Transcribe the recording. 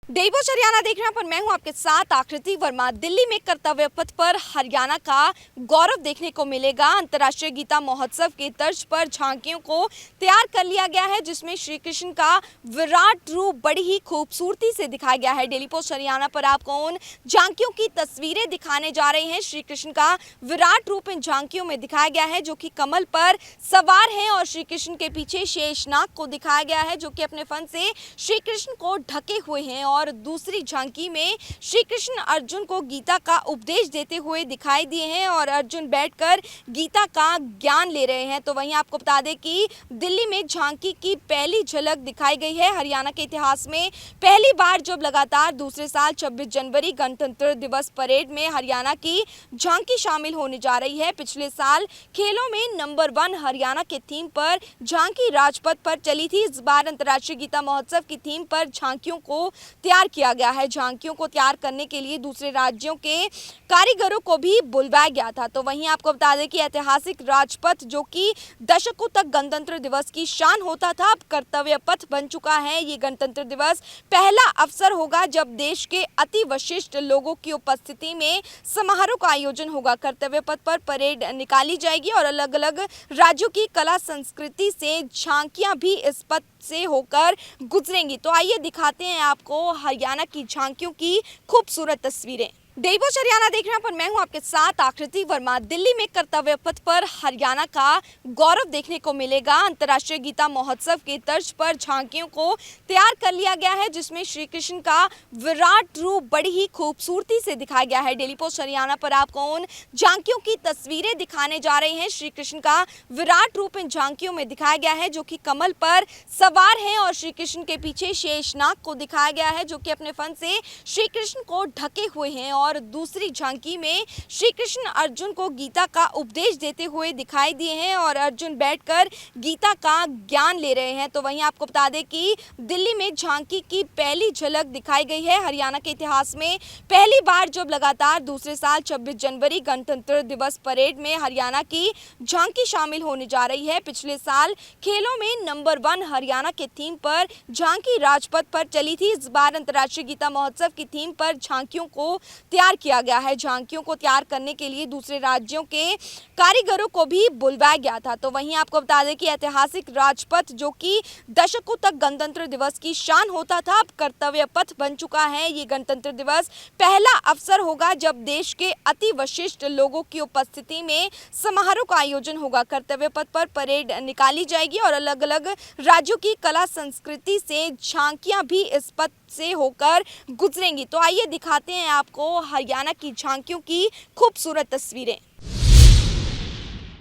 डेलीपोस्ट हरियाणा देख रहे हैं पर मैं हूं आपके साथ आकृति वर्मा। दिल्ली में कर्तव्य पथ पर हरियाणा का गौरव देखने को मिलेगा। अंतर्राष्ट्रीय गीता महोत्सव के तर्ज पर झांकियों को तैयार कर लिया गया है, जिसमें श्री कृष्ण का विराट रूप बड़ी ही खूबसूरती से दिखाया गया है। डेलीपोस्ट हरियाणा पर आपको उन झांकियों की तस्वीरें दिखाने जा रहे हैं। श्री कृष्ण का विराट रूप इन झांकियों में दिखाया गया है, जो कि कमल पर सवार है, और श्री कृष्ण के पीछे शेषनाग को दिखाया गया है, जो कि अपने फन से श्री कृष्ण को ढके हुए हैं। और दूसरी झांकी में श्री कृष्ण अर्जुन को गीता का उपदेश देते हुए दिखाई दिए हैं, और अर्जुन बैठकर गीता का ज्ञान ले रहे हैं। तो वहीं आपको बता दें कि दिल्ली में झांकी की पहली झलक दिखाई गई है। हरियाणा के इतिहास में पहली बार जब लगातार दूसरे साल 26 जनवरी गणतंत्र दिवस परेड में हरियाणा की झांकी शामिल होने जा रही है। पिछले साल खेलों में नंबर 1 हरियाणा के थीम पर झांकी राजपथ पर चली थी। इस बार अंतर्राष्ट्रीय गीता महोत्सव की थीम पर झांकियों को तैयार किया गया है। झांकियों को तैयार करने के लिए दूसरे राज्यों के कारीगरों को भी बुलवाया गया था। तो वहीं आपको बता दें कि ऐतिहासिक राजपथ, जो कि दशकों तक गणतंत्र दिवस की शान होता था, अब कर्तव्य पथ बन चुका है। ये गणतंत्र दिवस पहला अवसर होगा जब देश के अति विशिष्ट लोगों की उपस्थिति में समारोह का आयोजन होगा। कर्तव्य पथ पर परेड निकाली जाएगी और अलग अलग राज्यों की कला संस्कृति से झांकियां भी इस पथ से होकर गुजरेंगी। तो आइए दिखाते हैं आपको हरियाणा की झांकियों की खूबसूरत तस्वीरें। डेलीपोस्ट हरियाणा देख रहे हैं पर मैं हूं आपके साथ आकृति वर्मा। दिल्ली में कर्तव्य पथ पर हरियाणा का गौरव देखने को मिलेगा। अंतर्राष्ट्रीय गीता महोत्सव के तर्ज पर झांकियों को तैयार कर लिया गया है, जिसमें श्री कृष्ण का विराट रूप बड़ी ही खूबसूरती से दिखाया गया है। डेलीपोस्ट हरियाणा पर आपको उन झांकियों की तस्वीरें दिखाने जा रहे हैं। श्री कृष्ण का विराट रूप इन झांकियों में दिखाया गया है, जो कि कमल पर सवार है, और श्री कृष्ण के पीछे शेषनाग को दिखाया गया है, जो कि अपने फन से श्री कृष्ण को ढके हुए हैं। और दूसरी झांकी में श्री कृष्ण अर्जुन को गीता का उपदेश देते हुए दिखाई दिए हैं, और अर्जुन बैठकर गीता का ज्ञान ले रहे हैं। तो वहीं आपको बता दें कि दिल्ली में झांकी की पहली झलक दिखाई गई है। हरियाणा के इतिहास में पहली बार जब लगातार दूसरे साल 26 जनवरी गणतंत्र दिवस परेड में हरियाणा की झांकी शामिल होने जा रही है। पिछले साल खेलों में नंबर 1 हरियाणा के थीम पर झांकी राजपथ पर चली थी। इस बार अंतर्राष्ट्रीय गीता महोत्सव की थीम पर झांकियों को तैयार किया गया है। झांकियों को तैयार करने के लिए दूसरे राज्यों के कारीगरों को भी बुलवाया गया था। तो वहीं आपको बता दें कि ऐतिहासिक राजपथ, जो कि दशकों तक गणतंत्र दिवस की शान होता था, अब कर्तव्य पथ बन चुका है। ये गणतंत्र दिवस पहला अवसर होगा जब देश के अति विशिष्ट लोगों की उपस्थिति में समारोह का आयोजन होगा। कर्तव्य पथ पर परेड निकाली जाएगी और अलग अलग राज्यों की कला संस्कृति से झांकियां भी इस पथ से होकर गुजरेंगी। तो आइए दिखाते हैं आपको हरियाणा की झांकियों की खूबसूरत तस्वीरें।